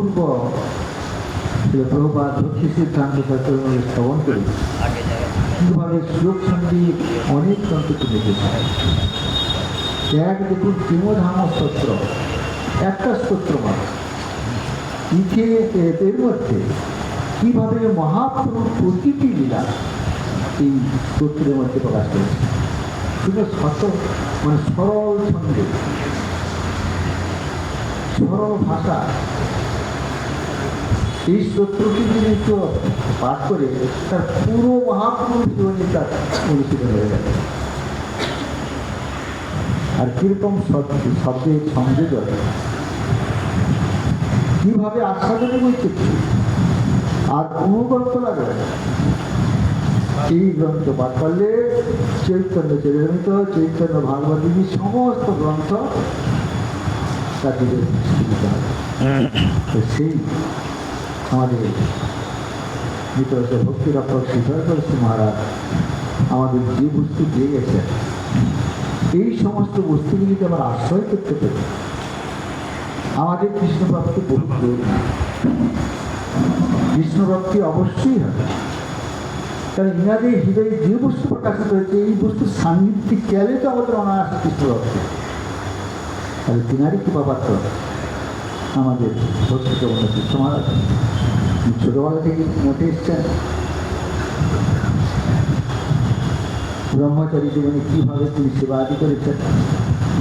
অপূর্ব প্রভুপাদ ভক্তি সিদ্ধান্ত চক্রবর্তী শ্রবণ করে কীভাবে শ্লোক সঙ্গীত অনেক গ্রন্থ তুলে দিয়েছে। এক দেখুন কিমধাম স্তোত্র, একটা স্তোত্র মাত্র, এর মধ্যে কীভাবে মহাপ্রভুর প্রতিটি লীলা এই স্তোত্রের মধ্যে প্রকাশ করেছে। শুধু মানে সরল ছন্দে, সরল ভাষা এই স্তোত্রটি যদি একটু পাঠ করে তার পুরো মহাপ্রভুর জীবনে তার অনুষ্ঠিত হয়ে যাবে। আর কিরকম শব্দের সংযোজন, কিভাবে আস্বাদনে বৈচিত্র্য আর কোনো গ্রন্থ লাগে। এই গ্রন্থ পাঠ করলে চৈতন্য চরিতামৃত, চৈতন্য ভাগবত, সমস্ত গ্রন্থ তার দিকে দিতে হবে। সেই আমাদের নিতরস ভক্তি রক্ষক শ্রী মহারাজ আমাদের যে বস্তু দিয়ে গেছেন, এই সমস্ত বস্তুগুলিকে আমরা আশ্রয় করতে পারি। আমাদের কৃষ্ণভক্তি বহু প্রয়োজন, কৃষ্ণভক্তি অবশ্যই হবে। কারণ ইনাদের হৃদয়ে যে বস্তু প্রকাশিত হয়েছে, এই বস্তুর সান্নিধ্যে গেলে তো আমাদের অনায়াসে কৃষ্ণভক্তি। তাহলে তিনারই কৃপাপাত্র আমাদের ভক্তি জগন্নাথ কৃষ্ণ মহারাজ। ছোটবেলা থেকে মোটে এসছেন, ব্রহ্মচারী জীবনে কীভাবে তিনি সেবা আদি করেছেন,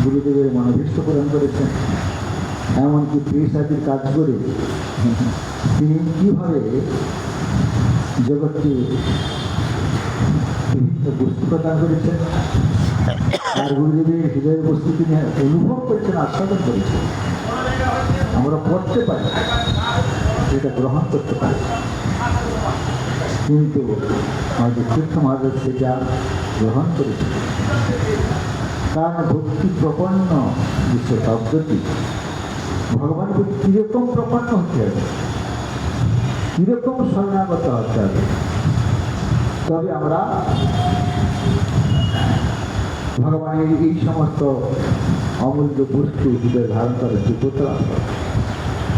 গুরুদেবের মনোভীষ্ট পূরণ করেছেন, এমনকি পেশাদির কাজ করে তিনি কীভাবে জগৎকে বিভিন্ন বস্তু প্রদান করেছেন, আর গুরুদেবের হৃদয়ের বস্তু তিনি অনুভব করেছেন, আস্বাদন করেছেন। আমরা পড়তে পারি, এটা গ্রহণ করতে পারি, কিন্তু আমাদের কৃষ্ণ মহারাজ সেটা গ্রহণ করেছে। কারণ ভক্তি প্রপন্ন বিশ্ব শব্দটি ভগবানের প্রতি কীরকম প্রপন্ন হতে হবে, কীরকম শরণাগত হতে হবে, তবে আমরা ভগবানের এই সমস্ত অমূল্য বস্তু হৃদয় ধারণ করার যোগ্যতা লাভ করে।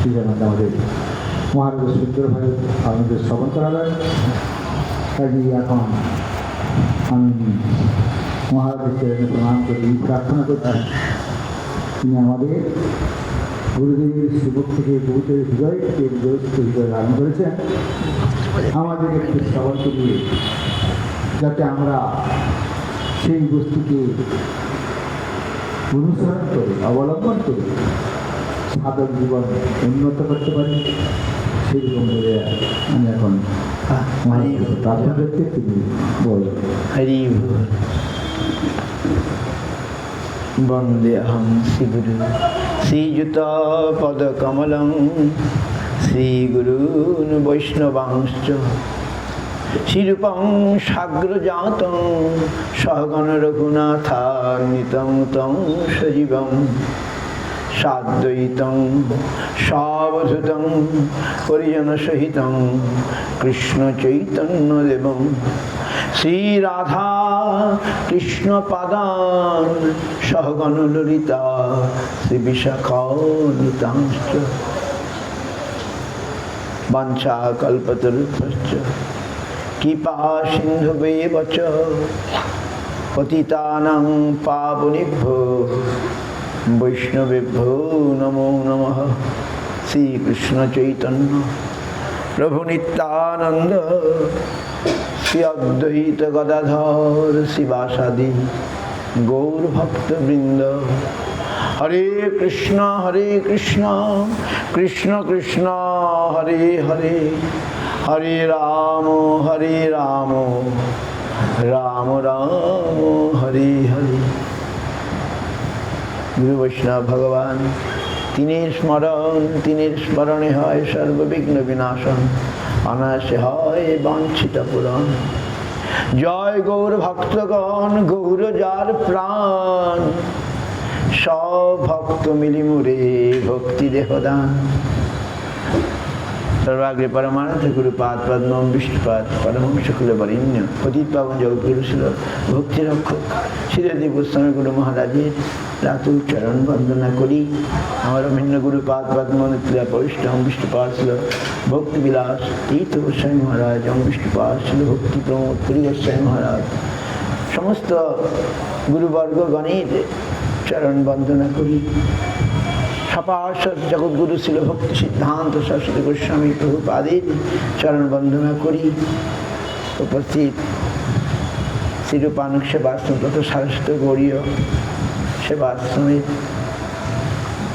সেই জন্য আমাদের মহারাজ সুন্দরভাবে আমাদের শ্রবণ করা যায়। কাজে এখন আমি মহারাজকে প্রণাম করি, প্রার্থনা করছি তিনি আমাদের গুরুদেবের শ্রীমুখ থেকে বহুতের হৃদয় থেকে হৃদয় ধারণ করেছেন। আমাদের একটু শ্রবণ করিয়ে যাতে আমরা সেই বস্তুকে অনুসরণ করে, অবলম্বন করে সাধক জীবন উন্নত করতে পারি। সেইরকম ভাবে আমি এখন প্রার্থনা করতে তিনি বল। হরি বন্দেহং শ্রীগুরু শ্রীযুত পদকমলং শ্রীগুরূন বৈষ্ণবাংশ্চ শ্রীরূপং সাগ্রজাতং সহগণ রঘুনাথান্বিতং তং সজীবং সাদ্বৈতং সাবধূতং পরিজন সহিতং কৃষ্ণ চৈতন্য দেবং শ্রীরাধা কৃষ্ণ পাদান সহগণ ললিতা শ্রী বিশাখান্বিতাংশ্চ বাঞ্ছা কল্পতরুভ্যশ্চ কৃপা সিন্ধুবেব চ পতিতানাং পাবনেভ্যো বৈষ্ণবেভ্যো নমো নমঃ। শ্রীকৃষ্ণ চৈতন্য প্রভু নিত্যানন্দ শ্রী অদ্বৈত গদাধর শিবাসাদি গৌর ভক্তবৃন্দ। হরে কৃষ্ণ কৃষ্ণ কৃষ্ণ হরে হরে, হরে রাম রাম রাম হরে হরে। গুরু বৈষ্ণব ভগবান, তিনের স্মরণে হয় সর্ববিঘ্ন বিনাশন, অনায়াসে হয় বাঞ্ছিত পূরণ। জয় গৌর ভক্তগণ, গৌর যার প্রাণ, সব ভক্ত মিলি মোরে ভক্তি দেহদান। সর্বাগ্রে পরমানন্দ গুরুপাদ পদ্মম বিষ্ণুপাদ পরমহংস কুলবরেণ্য পতিত পাবন জগৎগুরু ছিল ভক্তিরক্ষক শ্রীদেব গোস্বামী গুরু মহারাজের রাতুল চরণ বন্দনা করি। আমার ভিন্ন গুরুপাদ পদ্ম নিত্যা পরিষ্ঠম বিষ্ণুপাদ ছিল ভক্তিবিলাস তীর্থ গোস্বামী মহারাজ এবং বিষ্ণুপাদ ছিল ভক্তি প্রমোদ পুরী গোস্বামী মহারাজ। সমস্ত গুরুবর্গগণের চরণ বন্দনা করি। সপার্ষদ জগৎগুরু ছিল ভক্তি সিদ্ধান্ত সরস্বতী গোস্বামী প্রভুপাদের চরণ বন্দনা করি। উপস্থিত শ্রীরূপানুগ সেবাশ্রম তথা সারস্বত গৌরীয় সেবাশ্রমের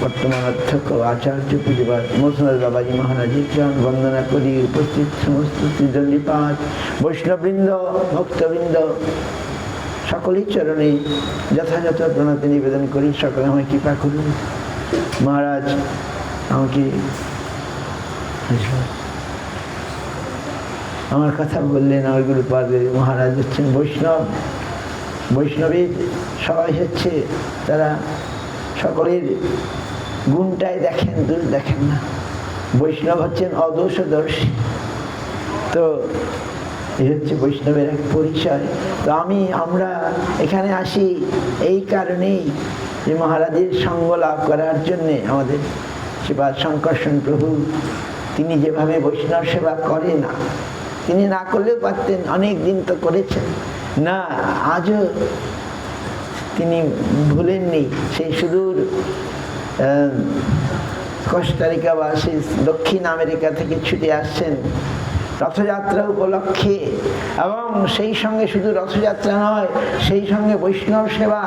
বর্তমান অধ্যক্ষ আচার্য পূজবাদ মৌসুমার বাবাজি মহারাজের চরণ বন্দনা করি। উপস্থিত সমস্ত ত্রিদণ্ডীপাদ বৈষ্ণববৃন্দ ভক্তবৃন্দ সকলের চরণে যথাযথ প্রণতি নিবেদন করি। সকলে আমায় কৃপা করুন। মহারাজ আমাকে আমার কথা বললেন। আমার গুরুপাদের মহারাজ হচ্ছেন বৈষ্ণব, বৈষ্ণবের সবাই হচ্ছে তারা সকলের গুণটাই দেখেন, দোষ দেখেন না। বৈষ্ণব হচ্ছেন অদোষদর্শী। তো এই হচ্ছে বৈষ্ণবের এক পরিচয়। তো আমরা এখানে আসি এই কারণেই যে মহারাজের সঙ্গ লাভ করার জন্যে আমাদের শ্রীপাদ শঙ্কর্ষণ প্রভু তিনি যেভাবে বৈষ্ণব সেবা করে না, তিনি না করলেও পারতেন, অনেক দিন তো করেছেন না, আজও তিনি ভুলেননি। সেই সুদূর কোস্টারিকা বা সেই দক্ষিণ আমেরিকা থেকে ছুটে আসছেন রথযাত্রা উপলক্ষে, এবং সেই সঙ্গে শুধু রথযাত্রা নয়, সেই সঙ্গে বৈষ্ণব সেবা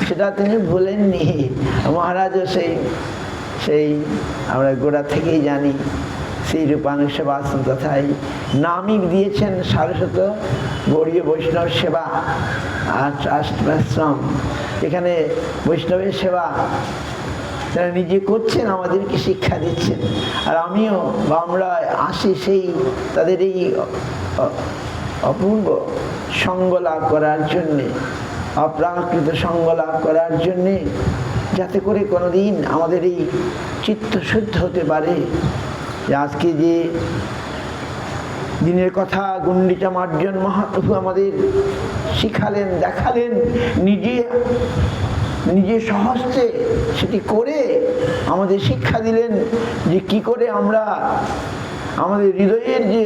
সেটা তিনি ভুলেননি। মহারাজও সেই আমরা গোড়া থেকেই জানি সেই রূপানুগ সেবাশ্রম তথা নামই দিয়েছেন সারস্বত গৌড়ীয় বৈষ্ণব সেবা আশ্রম। এখানে বৈষ্ণবের সেবা তারা নিজে করছেন, আমাদেরকে শিক্ষা দিচ্ছেন। আর আমিও বা আমরা আসি সেই তাদের এই অপূর্ব সঙ্গ লাভ করার জন্যে, অপ্রাকৃত সঙ্গ লাভ করার জন্যে, যাতে করে কোনোদিন আমাদের এই চিত্ত শুদ্ধ হতে পারে। যে আজকে যে দিনের কথা গুন্ডিচা মার্জন মহাপ্রভু আমাদের শিখালেন, দেখালেন, নিজে সহস্তে সেটি করে আমাদের শিক্ষা দিলেন যে কি করে আমরা আমাদের হৃদয়ের যে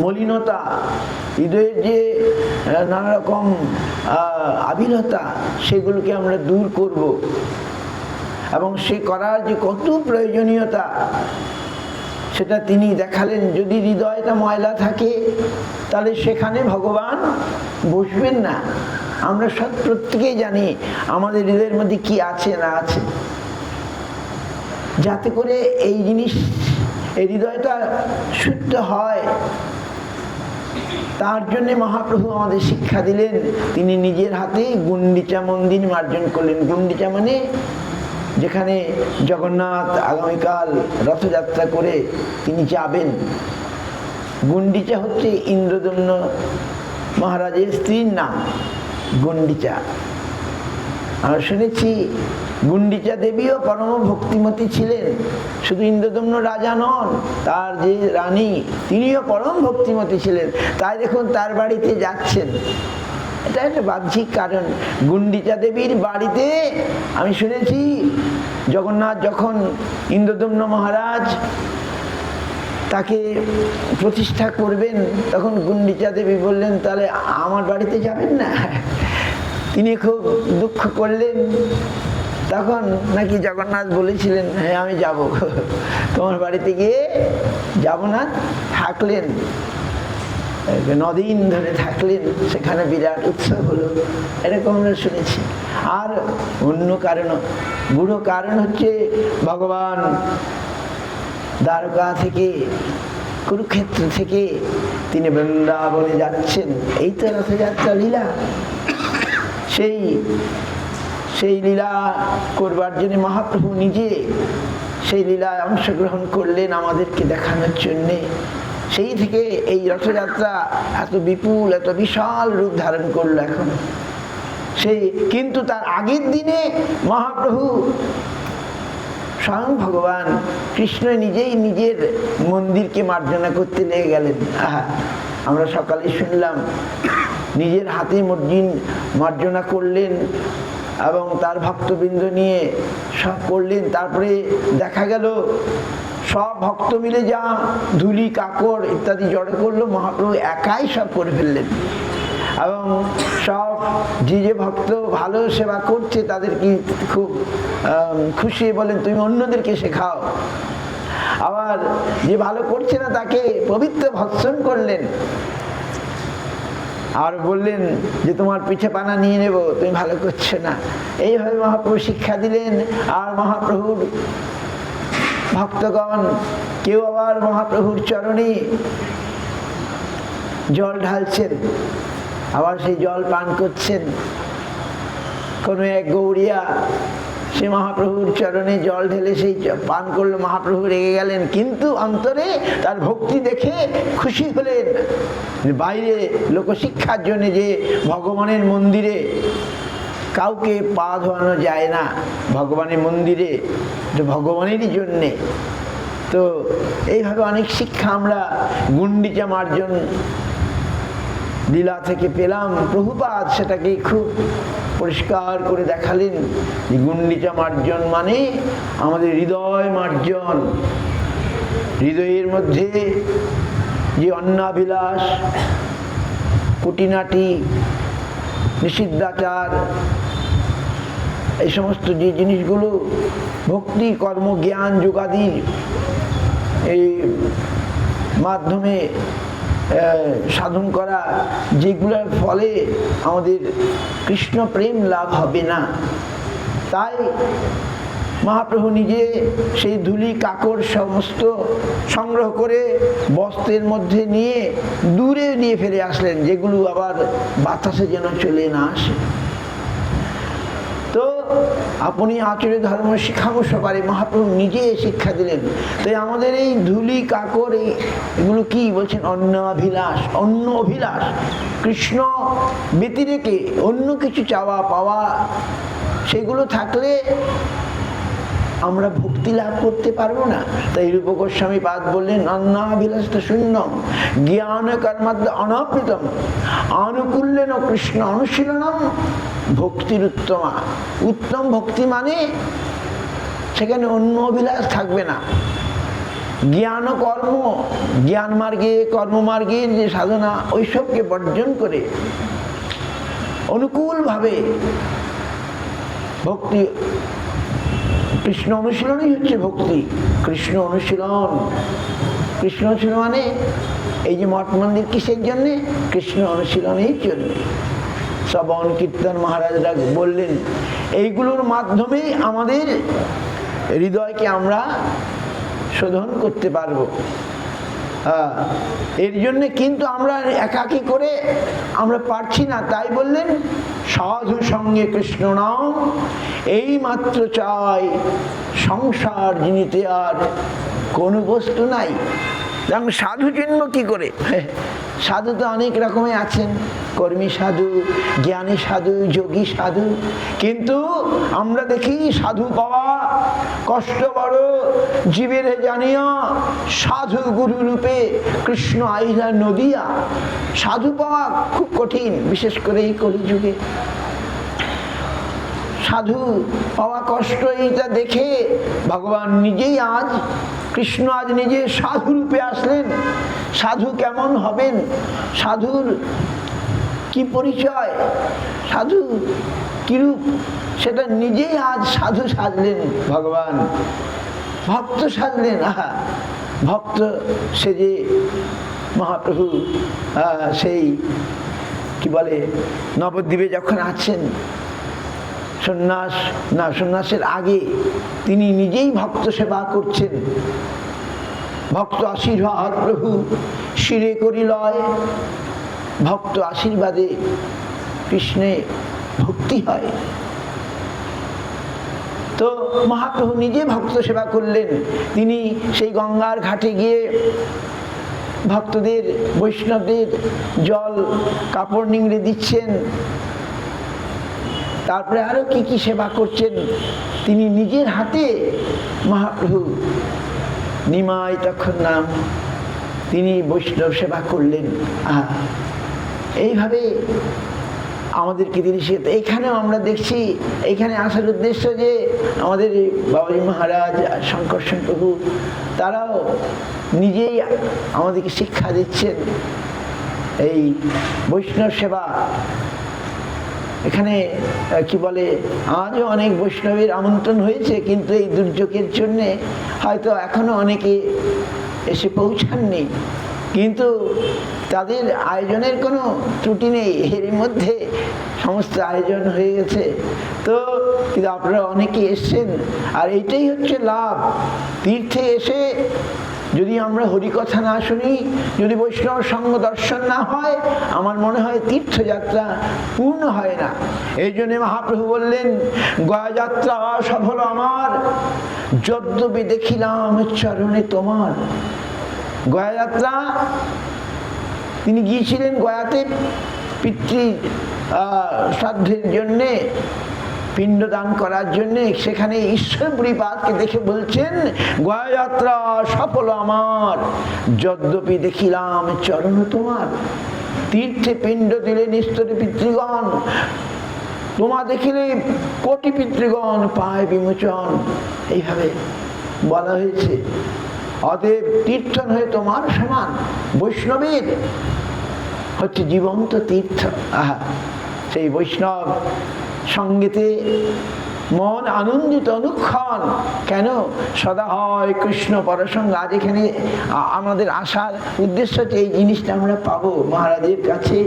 মলিনতা, হৃদয়ের যে নানা রকম আবিলতা, সেগুলোকে আমরা দূর করব, এবং সে করার যে কত প্রয়োজনীয়তা সেটা তিনি দেখালেন। যদি হৃদয়টা ময়লা থাকে তাহলে সেখানে ভগবান বসবেন না। আমরা সব প্রত্যেকেই জানি আমাদের হৃদয়ের মধ্যে কি আছে না আছে। যাতে করে এই জিনিস, এই হৃদয়টা শুদ্ধ হয়, তার জন্যে মহাপ্রভু আমাদের শিক্ষা দিলেন। তিনি নিজের হাতে গুন্ডিচা মন্দির মার্জন করলেন। গুন্ডিচা মানে যেখানে জগন্নাথ আগামীকাল রথযাত্রা করে তিনি যাবেন। গুন্ডিচা হচ্ছে ইন্দ্রদম্ন মহারাজের স্ত্রীর নাম গুন্ডিচা। আমরা শুনেছি গুন্ডিচা দেবীও পরম ভক্তিমতী ছিলেন। শুধু ইন্দ্রদম্ন রাজা নন, তার যে রানী তিনিও পরম ভক্তিমতী ছিলেন। তাই দেখুন তার বাড়িতে যাচ্ছেন, এটা একটা বাহ্যিক কারণ। গুন্ডিচা দেবীর বাড়িতে আমি শুনেছি জগন্নাথ যখন ইন্দ্রদম্ন মহারাজ তাকে প্রতিষ্ঠা করবেন, তখন গুন্ডিচা দেবী বললেন তাহলে আমার বাড়িতে যাবেন না? তিনি খুব দুঃখ করলেন। তখন নাকি জগন্নাথ বলেছিলেন হ্যাঁ আমি যাব, তোমার বাড়িতে গিয়ে যাব না। থাকলেন 9 দিন ধরে থাকলেন, সেখানে বিরাট উৎসব হলো, এরকম আমরা শুনেছি। আর অন্য কারণ, বুড়ো কারণ হচ্ছে ভগবান দ্বারকা থেকে, কুরুক্ষেত্র থেকে তিনি বৃন্দাবনে যাচ্ছেন। এই তো রথযাত্রা লীলা। সেই লীলা করবার জন্য মহাপ্রভু নিজে সেই লীলায় অংশগ্রহণ করলেন আমাদেরকে দেখানোর জন্যে। সেই থেকে এই রথযাত্রা এত বিপুল, এত বিশাল রূপ ধারণ করলো এখন। কিন্তু তার আগের দিনে মহাপ্রভু স্বয়ং ভগবান কৃষ্ণ নিজেই নিজের মন্দিরকে মার্জনা করতে লেগে গেলেন। আহা, আমরা সকালে শুনলাম নিজের হাতে মার্জনা করলেন এবং তার ভক্তবৃন্দ নিয়ে সব করলেন। তারপরে দেখা গেল সব ভক্ত মিলে যা ধুলি কাকড় ইত্যাদি জড়ো করলো, মহাপ্রভু একাই সব করে ফেললেন। এবং সব যে ভক্ত ভালো সেবা করছে তাদেরকে খুব খুশি বলেন, তুমি অন্যদেরকে শেখাও। আবার যে ভালো করছে না তাকে পবিত্র ভৎসন করলেন আর বললেন যে তোমার পিঠে পানা নিয়ে নেব, তুমি ভালো করছো না। এইভাবে মহাপ্রভু শিক্ষা দিলেন। আর মহাপ্রভুর ভক্তগণ কেউ আবার মহাপ্রভুর চরণে জল ঢালছেন, আবার সেই জল পান করছেন। কোনো এক গৌরিয়া সে মহাপ্রভুর চরণে জল ঢেলে সেই পান করলো, মহাপ্রভু রেগে গেলেন, কিন্তু অন্তরে তার ভক্তি দেখে খুশি হলেন। বাইরে লোকশিক্ষার জন্য যে ভগবানের মন্দিরে কাউকে পা ধোয়ানো যায় না, ভগবানের মন্দিরে ভগবানেরই জন্যে। তো এইভাবে অনেক শিক্ষা আমরা গুন্ডিচা মার্জন লীলা থেকে পেলাম। প্রভুপাদ সেটাকে খুব পরিষ্কার করে দেখালেন যে গুন্ডিচা মার্জন মানে আমাদের হৃদয় মার্জন। হৃদয়ের মধ্যে যে অন্নাভিলাষ, কুটিনাটি, নিষিদ্ধাচার, এই সমস্ত যে জিনিসগুলো ভক্তি কর্ম জ্ঞান যোগাদির এই মাধ্যমে সাধন করা, যেগুলোর ফলে আমাদের কৃষ্ণ প্রেম লাভ হবে না, তাই মহাপ্রভু নিজে সেই ধুলি কাকড় সমস্ত সংগ্রহ করে বস্ত্রের মধ্যে নিয়ে দূরে নিয়ে ফেলে আসলেন, যেগুলো আবার বাতাসে যেন চলে না আসে। তো আপনি আচরে ধর্ম শিখামো সবারে, মহাপ্রভু নিজে শিক্ষা দিলেন। তাই আমাদের এই ধুলি কাকড় এগুলো কি বলছেন? অন্য অভিলাষ, অন্য অভিলাষ, কৃষ্ণ ব্যতিরেকে অন্য কিছু চাওয়া পাওয়া, সেগুলো থাকলে আমরা ভক্তি লাভ করতে পারবো না। তাই রূপ গোস্বামী পাদ বললেন, অন্নাভিলাষটা শূন্যম জ্ঞান কর্মাদ্য অনাবৃতম আনুকূল্যেন কৃষ্ণ অনুশীলনম ভক্তির উত্তমা। উত্তম ভক্তি মানে সেখানে অন্য অভিলাষ থাকবে না। জ্ঞান কর্ম, জ্ঞান মার্গে কর্মমার্গের যে সাধনা, ওইসবকে বর্জন করে অনুকূলভাবে ভক্তি, কৃষ্ণ অনুশীলনই হচ্ছে ভক্তি। কৃষ্ণ অনুশীলন, কৃষ্ণ অনুশীলন মানে এই যে মঠ মন্দির কিসের জন্যে? কৃষ্ণ অনুশীলনের জন্য। শ্রবণ কীর্তন মহারাজরা বললেন, এইগুলোর মাধ্যমেই আমাদের হৃদয়কে আমরা শোধন করতে পারবো। এর জন্যে কিন্তু আমরা একাকী করে আমরা পারছি না। তাই বললেন সাধু সঙ্গে কৃষ্ণ নাম এই মাত্র চাই, সংসার জিনিতে আর কোনো বস্তু নাই। সাধু চিনব কি করে? সাধু তো অনেক রকমের আছেন, কর্মী সাধু, জ্ঞানী সাধু, যোগী সাধু। কিন্তু আমরা দেখি সাধু পাওয়া কষ্ট বড়, জীবের জানিয়া সাধু গুরু রূপে কৃষ্ণ আইলা নদিয়া। সাধু পাওয়া খুব কঠিন, বিশেষ করে এই কলিযুগে সাধু পাওয়া কষ্ট। এইটা দেখে ভগবান নিজেই আজ, কৃষ্ণ আজ নিজে সাধু রূপে আসলেন। সাধু কেমন হবেন, সাধুর কি পরিচয়, সাধু কিরূপ, সেটা নিজেই আজ সাধু সাজলেন ভগবান, ভক্ত সাজলেন। আহা, ভক্ত সেজে মহাপ্রভু সেই কি বলে নবদ্বীপে যখন আছেন, সন্ন্যাস না, সন্ন্যাসের আগে তিনি নিজেই ভক্ত সেবা করছেন। ভক্ত আশীর্বাদ প্রভু শিরে করি লয়, ভক্ত আশীর্বাদে কৃষ্ণে ভক্তি হয়। তো মহাপ্রভু নিজে ভক্ত সেবা করলেন। তিনি সেই গঙ্গার ঘাটে গিয়ে ভক্তদের, বৈষ্ণবদের জল কাপড় নিংড়ে দিচ্ছেন। তারপরে আরো কি কি সেবা করছেন তিনি নিজের হাতে মহাপ্রভু নিমাই তখন নাম, তিনি বৈষ্ণব সেবা করলেন। এইভাবে আমাদেরকে তিনি এইখানেও আমরা দেখছি, এইখানে আসার উদ্দেশ্য যে আমাদের বাবাজি মহারাজ, শঙ্করসেন প্রভু, তারাও নিজেই আমাদেরকে শিক্ষা দিচ্ছেন এই বৈষ্ণব সেবা। এখানে কি বলে, আজও অনেক বৈষ্ণবের আমন্ত্রণ হয়েছে, কিন্তু এই দুর্যোগের জন্যে হয়তো এখনো অনেকে এসে পৌঁছাননি, কিন্তু তাদের আয়োজনের কোনো ত্রুটি নেই, এর মধ্যে সমস্ত আয়োজন হয়ে গেছে। তো কিন্তু আপনারা অনেকে এসছেন, আর এইটাই হচ্ছে লাভ। তীর্থে এসে যদি আমরা হরিকথা না শুনি, যদি বৈষ্ণব সঙ্গ দর্শন না হয়, আমার মনে হয় তীর্থযাত্রা পূর্ণ হয় না। এই জন্যে মহাপ্রভু বললেন, গয়া যাত্রা সফল আমার, যদ্যপি দেখিলাম চরণে তোমার। গয়া যাত্রা, তিনি গিয়েছিলেন গয়াতে পিতৃ শ্রাদ্ধের জন্যে, পিণ্ডদান করার জন্যে। সেখানে ঈশ্বরপুরীপাদকে দেখে বলছেন, গয়া যাত্রা সফল আমার, যদ্যপি দেখিলাম চরণ তোমার। তীর্থে পিণ্ড দিলে নিস্তরে পিতৃগণ, তোমা দেখিলে কোটি পিতৃগণ পায় বিমোচন। এইভাবে বলা হয়েছে। অতএব তীর্থন হয়ে তোমার সমান। বৈষ্ণবের হচ্ছে জীবন্ত তীর্থ। সেই বৈষ্ণব সঙ্গেতে মন আনন্দিত অনুক্ষণ। কেন? সদা হয় কৃষ্ণ পরসঙ্গ। আজ এখানে আমাদের আসার উদ্দেশ্য হচ্ছে এই জিনিসটা আমরা পাবো মহারাজের কাছে।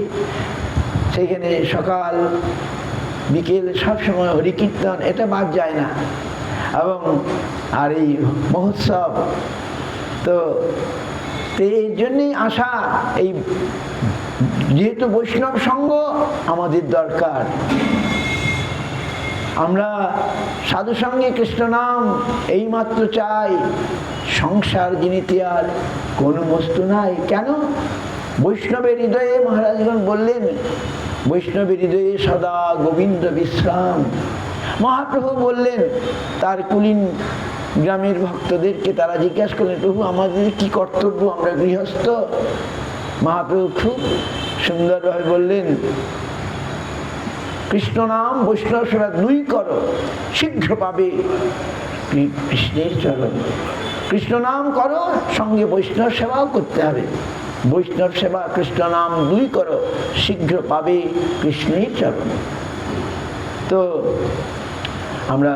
সেখানে সকাল বিকেল সবসময় হরিকীর্তন, এটা বাদ যায় না। এবং আর এই মহোৎসব, তো এই জন্যেই আসা। এই যেহেতু বৈষ্ণব সঙ্গ আমাদের দরকার, আমরা সাধু সঙ্গে কৃষ্ণ নাম এইমাত্র চাই, সংসার জিনিতে আর কোনো বস্তু নাই। কেন? বৈষ্ণবের হৃদয়ে, মহারাজগণ বললেন, বৈষ্ণবের হৃদয়ে সদা গোবিন্দ বিশ্রাম। মহাপ্রভু বললেন তার কুলীন গ্রামের ভক্তদেরকে, তারা জিজ্ঞাসা করলেন, প্রভু আমাদের কি কর্তব্য, আমরা গৃহস্থ? মহাপ্রভু খুব সুন্দরভাবে বললেন, কৃষ্ণ নাম বৈষ্ণব সেবা দুই করো, শীঘ্র পাবে কৃষ্ণের চরণ। কৃষ্ণ নাম করো, সঙ্গে বৈষ্ণব সেবাও করতে হবে। বৈষ্ণব সেবা কৃষ্ণ নাম দুই করো, শীঘ্র পাবে কৃষ্ণের চরণ। তো আমরা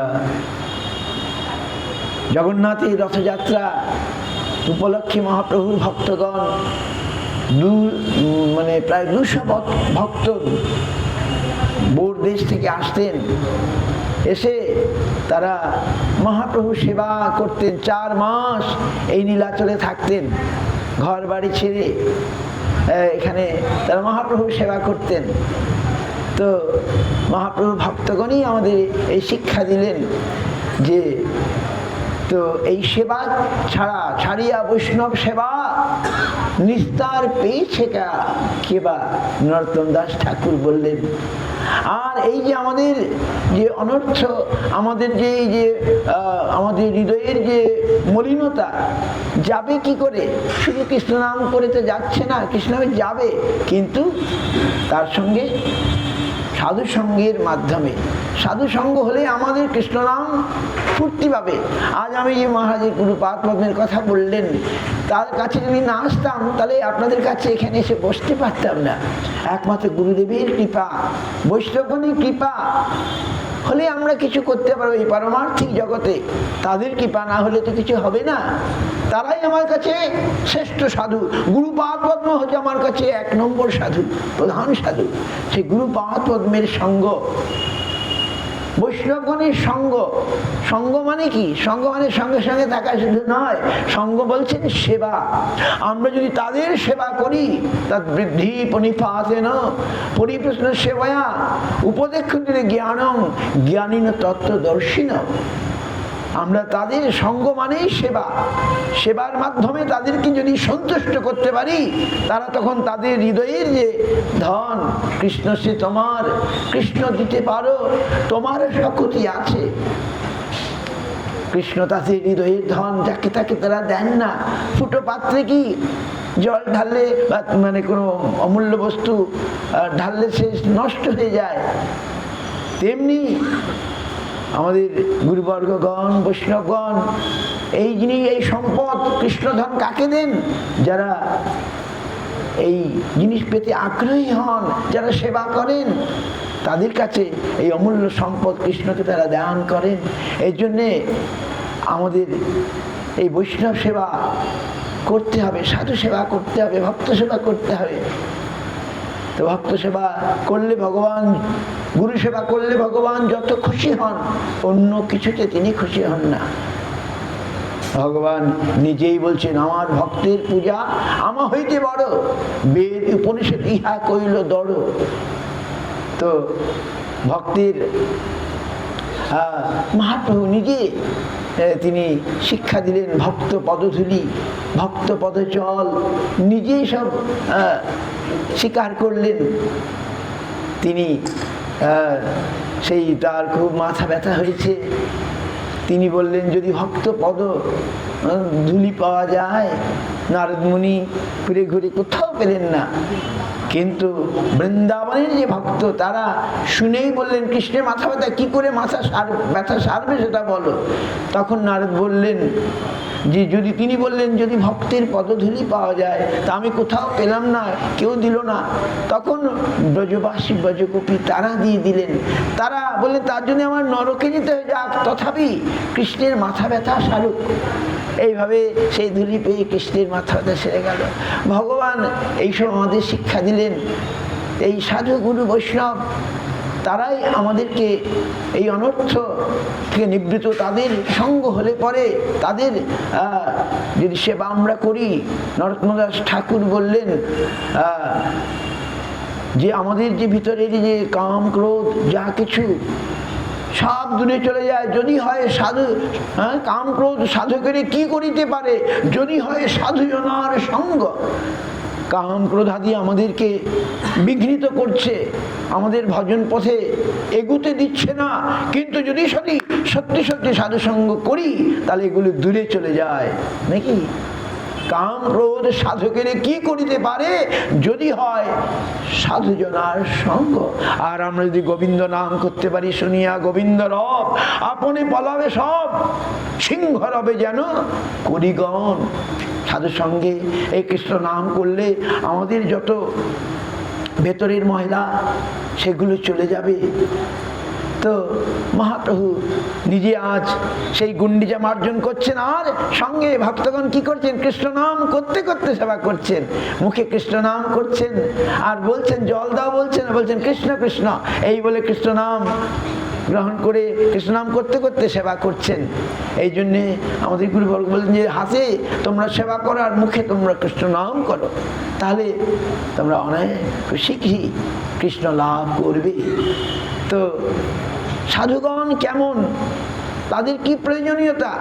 জগন্নাথের রথযাত্রা উপলক্ষে মহাপ্রভুর ভক্তগণ প্রায় 200 ভক্ত বোর দেশ থেকে আসতেন। এসে তারা মহাপ্রভু সেবা করতেন। 4 মাস এই নীলাচলে থাকতেন, ঘর বাড়ি ছেড়ে এখানে তারা মহাপ্রভু সেবা করতেন। তো মহাপ্রভু ভক্তগণই আমাদের এই শিক্ষা দিলেন যে, তো এই সেবা ছাড়িয়া বৈষ্ণব সেবা নিস্তার পেয়েছে কেবা, নরোত্তম দাস ঠাকুর বললেন। আর এই যে আমাদের যে অনর্থ, আমাদের যে এই যে আমাদের হৃদয়ের যে মলিনতা যাবে কি করে? শুধু কৃষ্ণ নাম করে তো যাচ্ছে না, কৃষ্ণ নামে যাবে, কিন্তু তার সঙ্গে সাধু সঙ্গের মাধ্যমে। সাধু সঙ্গ হলে আমাদের কৃষ্ণ নাম ফুর্তি পাবে। আজ আমি যে মহারাজের গুরুপাদ পদ্মের কথা বললেন, তার কাছে যদি না আসতাম, তাহলে আপনাদের কাছে এখানে এসে বসতে পারতাম না। একমাত্র গুরুদেবের কৃপা, বৈষ্ণবগণের কৃপা হলে আমরা কিছু করতে পারবো এই পারমার্থিক জগতে। তাদের কৃপা না হলে তো কিছু হবে না। তারাই আমার কাছে শ্রেষ্ঠ সাধু। গুরুপাদ পদ্ম হচ্ছে আমার কাছে 1 নম্বর সাধু, প্রধান সাধু। সেই গুরুপাদ পদ্মের সঙ্গ, বৈষ্ণবগণের সঙ্গ। সঙ্গ মানে কি? সঙ্গ মানে সঙ্গে সঙ্গে থাকা শুধু নয়, সঙ্গ বলছেন সেবা। আমরা যদি তাদের সেবা করি, তার বৃদ্ধি পনিপাতেন পরিপ্রশ্ন সেবায়া উপদেক্ষন্তে জ্ঞানং জ্ঞানীন তত্ত্বদর্শিন। আমরা তাদের সঙ্গ মানেই সেবা। সেবার মাধ্যমে তাদেরকে যদি সন্তুষ্ট করতে পারি, তারা তখন তাদের হৃদয়ের যে ধন, কৃষ্ণ সে তোমার, কৃষ্ণ দিতে পারো, তোমার শক্তি আছে, কৃষ্ণ তাতে হৃদয়ের ধন, যাকে তাকে তারা দেন না। ফুটো পাত্রে কি জল ঢাললে বা মানে কোনো অমূল্য বস্তু ঢাললে সে নষ্ট হয়ে যায়, তেমনি আমাদের গুরুবর্গগণ, বৈষ্ণবগণ এই জিনিস, এই সম্পদ কৃষ্ণধন কাকে দেন? যারা এই জিনিস পেতে আগ্রহী হন, যারা সেবা করেন, তাদের কাছে এই অমূল্য সম্পদ কৃষ্ণকে তারা দান করেন। এই জন্যে আমাদের এই বৈষ্ণব সেবা করতে হবে, সাধু সেবা করতে হবে, ভক্ত সেবা করতে হবে। তো ভক্ত সেবা করলে ভগবান, গুরু সেবা করলে ভগবান যত খুশি হন, অন্য কিছুতে তিনি খুশি হন না। ভগবান নিজেই বলছেন, আমার ভক্তের পূজা আমা হইতে বড়, বেদ উপনিষদ ইহা কইল দড়। তো ভক্তির মহাপ্রভু নিজে তিনি শিক্ষা দিলেন, ভক্ত পদধূলি, ভক্ত পদচল, নিজেই সব স্বীকার করলেন। তিনি সেই তার খুব মাথা ব্যথা হয়েছে, তিনি বললেন যদি ভক্ত পদ ধুলি পাওয়া যায়, নারদ মুনি ঘুরে ঘুরে কোথাও পেলেন না, কিন্তু বৃন্দাবনের যে ভক্ত তারা শুনেই বললেন কৃষ্ণের মাথা ব্যথা, কি করে মাথা ব্যথা সারবে সেটা বলো। তখন নারদ বললেন যে যদি, তিনি বললেন যদি ভক্তের পদধূলি পাওয়া যায়, তা আমি কোথাও পেলাম না, কেউ দিল না। তখন ব্রজবাসী ব্রজগোপী তারা দিয়ে দিলেন। তারা বললেন তার জন্য আমার নরকে যেতে হয়ে যাক, তথাপি কৃষ্ণের মাথা ব্যথা সারুক। এইভাবে সেই ধূলি পেয়ে কৃষ্ণের মাথা ব্যথা সেরে গেল। ভগবান এইসব আমাদের শিক্ষা দিলেন। এই সাধু গুরু বৈষ্ণব তারাই আমাদেরকে এই অনর্থ থেকে নিবৃত, তাদের সঙ্গ হলে পরে তাদের যদি সেবা আমরা করি, নরোত্তমদাস ঠাকুর বললেন যে আমাদের যে ভিতরের যে কাম ক্রোধ যা কিছু সব দূরে চলে যায় যদি হয় সাধু। কাম ক্রোধ সাধকের কি করিতে পারে, যদি হয় সাধুজনার সঙ্গ। কাম ক্রোধাদি আমাদেরকে বিঘ্নিত করছে, আমাদের ভজন পথে এগুতে দিচ্ছে না, কিন্তু যদি সত্যি সত্যি সাধুসঙ্গ করি তাহলে এগুলো দূরে চলে যায় নাকি। কাম ক্রোধ সাধকের কি করিতে পারে, যদি হয় সাধুজনার সঙ্গ। আর আমরা যদি গোবিন্দ নাম করতে পারি, শুনিয়া গোবিন্দ রব আপনি পলাবে সব, সিংহ রবে যেন করিগণ। সাধু সঙ্গে এই কৃষ্ণ নাম করলে আমাদের যত ভেতরের ময়লা সেগুলো চলে যাবে। তো মহাপ্রভু নিজে আজ সেই গুন্ডিচা মার্জন করছেন, আর সঙ্গে ভক্তগণ কি করছেন, কৃষ্ণ নাম করতে করতে সেবা করছেন। মুখে কৃষ্ণ নাম করছেন আর বলছেন জল দাও, বলছেন কৃষ্ণ কৃষ্ণ, এই বলে কৃষ্ণ নাম গ্রহণ করে কৃষ্ণ নাম করতে করতে সেবা করছেন। এই জন্যে আমাদের গুরুবর্গ বলেন যে হাতে তোমরা সেবা করো আর মুখে তোমরা কৃষ্ণ নাম করো, তাহলে তোমরা অনেক শীঘ্রই কৃষ্ণ লাভ করবে। তো সাধুগণ কেমন, তাদের কি প্রয়োজনীয়তা,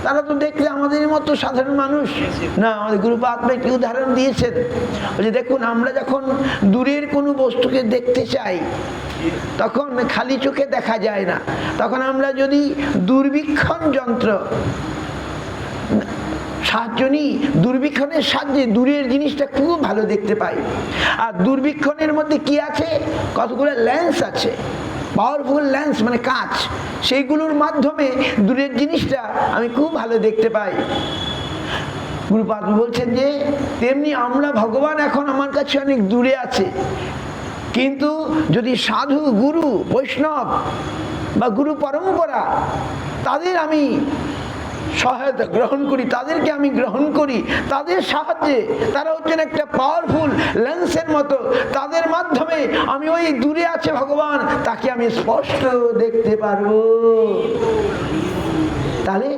তারা তো দেখলে আমাদের মতো সাধারণ মানুষ না। আমাদের গুরুপাদ একটি উদাহরণ দিয়েছেন, যে দেখুন আমরা যখন দূরের কোনো বস্তুকে দেখতে চাই তখন খালি চোখে দেখা যায় না, তখন আমরা যদি দূরবীক্ষণ যন্ত্র সাহায্য নিই, দূরবীক্ষণের সাহায্যে দূরের জিনিসটা খুব ভালো দেখতে পাই। আর দূরবীক্ষণের মধ্যে কি আছে, কতগুলো লেন্স আছে, পাওয়ারফুল লেন্স মানে কাঁচ, সেইগুলোর মাধ্যমে দূরের জিনিসটা আমি খুব ভালো দেখতে পাই। গুরুপাদ বলছেন যে তেমনি আমরা, ভগবান এখন আমার কাছে অনেক দূরে আছে, কিন্তু যদি সাধু গুরু বৈষ্ণব বা গুরু পরম্পরা তাদের আমি সহায়তা গ্রহণ করি, তাদেরকে আমি গ্রহণ করি, তাদের সাহায্যে, তারা হচ্ছেন একটা পাওয়ারফুল লেন্সের মতো, তাদের মাধ্যমে আমি ওই দূরে আছে ভগবান তাকে আমি স্পষ্ট দেখতে পারবো। তাহলে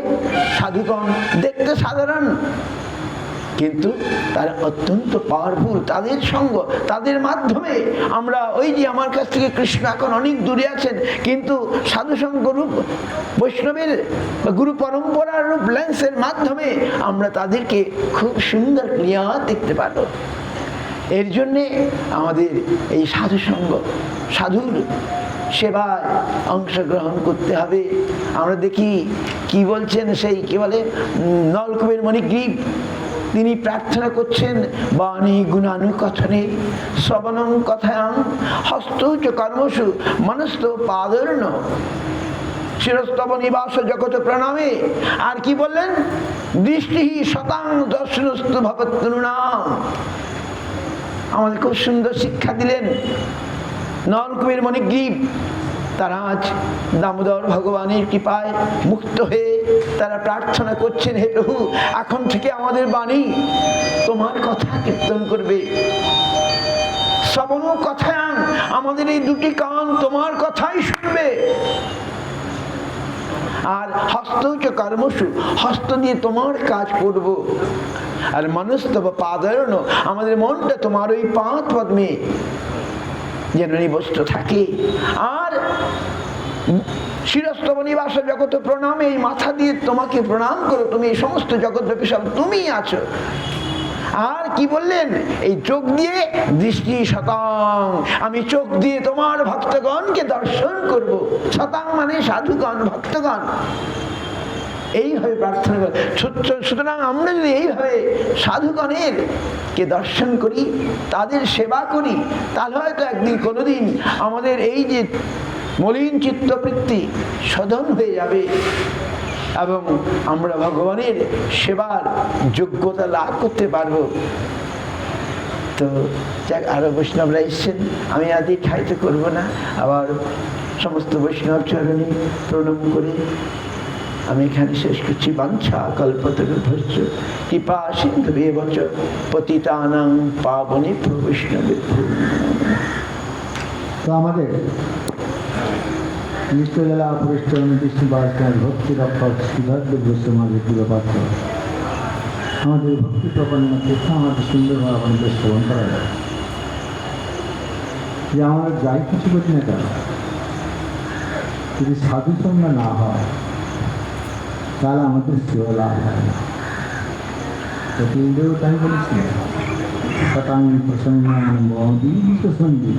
সাধুগণ দেখতে সাধারণ, কিন্তু তারা অত্যন্ত পাওয়ারফুল, তাদের সঙ্গ, তাদের মাধ্যমে আমরা ওই যে আমার কাছ থেকে কৃষ্ণ এখন অনেক দূরে আছেন, কিন্তু সাধুসঙ্গ রূপ বৈষ্ণবের বা গুরু পরম্পরার রূপ লেন্সের মাধ্যমে আমরা তাদেরকে খুব সুন্দর ক্লিয়ার দেখতে পারব। এর জন্যে আমাদের এই সাধুসঙ্গ, সাধুর সেবায় অংশগ্রহণ করতে হবে। আমরা দেখি কি বলছেন, সেই কি বলে নলকূপের মণিগ্রীব, তিনি প্রার্থনা করছেন বাণী গুণানুকথনে শ্রবণং কথায়াং হস্তৌচ কর্মসু মনস্থ পাদর্ণ শিরস্তব নিবাস জগত প্রণামে। আর কি বললেন, দৃষ্টি শতাং দর্শনস্তু ভবত্তনুনাম। আমাদের খুব সুন্দর শিক্ষা দিলেন নলকূপের মণিগ্রীব। তারা আজ দামোদর ভগবানের কৃপায় মুক্ত হয়ে তারা প্রার্থনা করছেন, হে প্রভু, এখন থেকে আমাদের বাণী তোমার কথা কীর্তন করবে। শ্রবণ কথায়াং, আমাদের এই দুটি কান তোমার কথাই শুনবে। আর হস্তৌচ কর্মসু, হস্ত দিয়ে তোমার কাজ করব। আর মনস্তব পাদর্ণ, আমাদের মনটা তোমার ওই পাদ পদ্মে যেন নিবস্ত থাকে। আর শিরস্তব নিবাস জগত প্রণামে, এই মাথা দিয়ে তোমাকে প্রণাম করো, তুমি এই সমস্ত জগৎব্যাপী সব তুমি আছো। আর কি বললেন, এই চোখ দিয়ে দৃষ্টি শতাং, আমি চোখ দিয়ে তোমার ভক্তগণকে দর্শন করব। শতাং মানে সাধুগণ, ভক্তগণ। এইভাবে প্রার্থনা করি। সুতরাং আমরা যদি এইভাবে সাধুগণের কে দর্শন করি, তাদের সেবা করি, তাহলে হয়তো একদিন কোনোদিন আমাদের এই যে মলিন চিত্তবৃত্তি শোধন হয়ে যাবে এবং আমরা ভগবানের সেবার যোগ্যতা লাভ করতে পারবো। তো যাক, আরো বৈষ্ণবরা এসছেন, আমি আদি ঠাইতে করব না। আবার সমস্ত বৈষ্ণব চরণে প্রণাম করে আমি এখানে শেষ করছি। বাঞ্ছা কল্পতরুভ্যশ্চ কৃপা সিন্ধুভ্যেব চ পতিতানাং পাবনেভ্যো বৈষ্ণবেভ্যো। তো আমাদের নিত্যলীলা পরিষ্করণ বিষ্ণু বাসনার ভক্তি রক্ষক সিদ্ধার্থ গোস্বামী প্রিয়পাত্র, আমাদের ভক্তি প্রপন্ন কথা আমাদের সুন্দরভাবে আমাদের শ্রবণ করা যায়। যে আমরা যাই কিছু করি না কেন, যদি সাধু সঙ্গ না হয় তাহলে আমাদের সেবা লাভ হয় না। প্রতিদেও তাই বলেছি, শতাং প্রসঙ্গ সঞ্জীব